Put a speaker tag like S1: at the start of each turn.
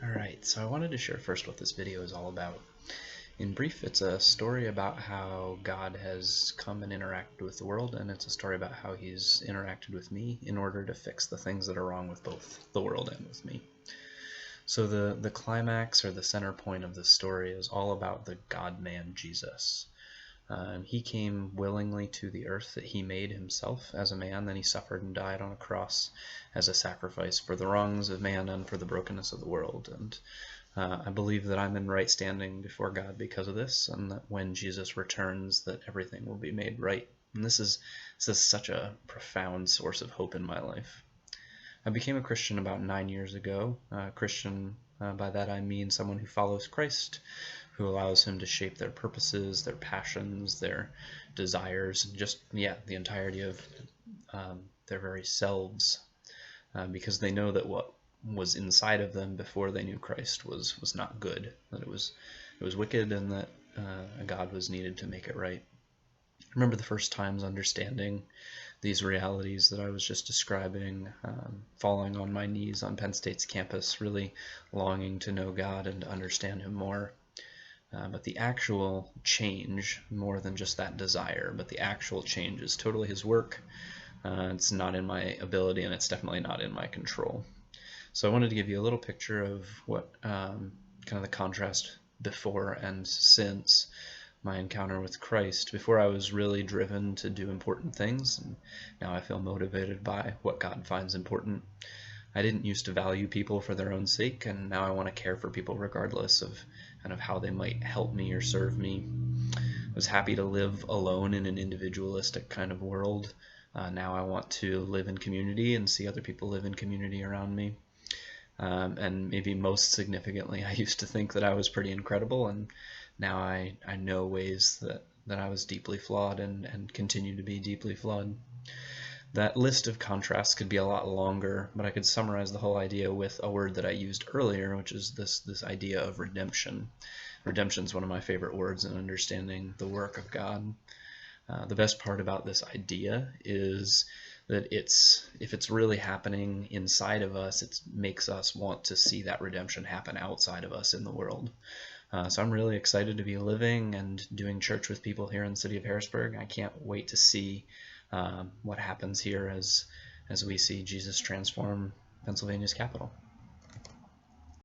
S1: Alright, so I wanted to share first what this video is all about. In brief, it's a story about how God has come and interacted with the world, and it's a story about how he's interacted with me in order to fix the things that are wrong with both the world and with me. So the climax or the center point of this story is all about the God-man Jesus. He came willingly to the earth that he made himself as a man, then he suffered and died on a cross as a sacrifice for the wrongs of man and for the brokenness of the world. And I believe that I'm in right standing before God because of this, and that when Jesus returns, that everything will be made right. And this is such a profound source of hope in my life. I became a Christian about 9 years ago. Christian, by that I mean someone who follows Christ, who allows him to shape their purposes, their passions, their desires, just, the entirety of their very selves, because they know that what was inside of them before they knew Christ was not good, that it was wicked, and that God was needed to make it right. I remember the first times understanding these realities that I was just describing, falling on my knees on Penn State's campus, really longing to know God and to understand him more. But the actual change, more than just that desire, but the actual change is totally his work. It's not in my ability, and it's definitely not in my control. So I wanted to give you a little picture of what kind of the contrast before and since my encounter with Christ. Before, I was really driven to do important things, and now I feel motivated by what God finds important. I didn't used to value people for their own sake, and now I want to care for people regardless of kind of how they might help me or serve me. I was happy to live alone in an individualistic kind of world. Now I want to live in community and see other people live in community around me. And maybe most significantly, I used to think that I was pretty incredible, and now I know ways that I was deeply flawed and continue to be deeply flawed. That list of contrasts could be a lot longer, but I could summarize the whole idea with a word that I used earlier, which is this idea of redemption. Redemption is one of my favorite words in understanding the work of God. The best part about this idea is that if it's really happening inside of us, it makes us want to see that redemption happen outside of us in the world. So I'm really excited to be living and doing church with people here in the city of Harrisburg. I can't wait to see what happens here as we see Jesus transform Pennsylvania's capital.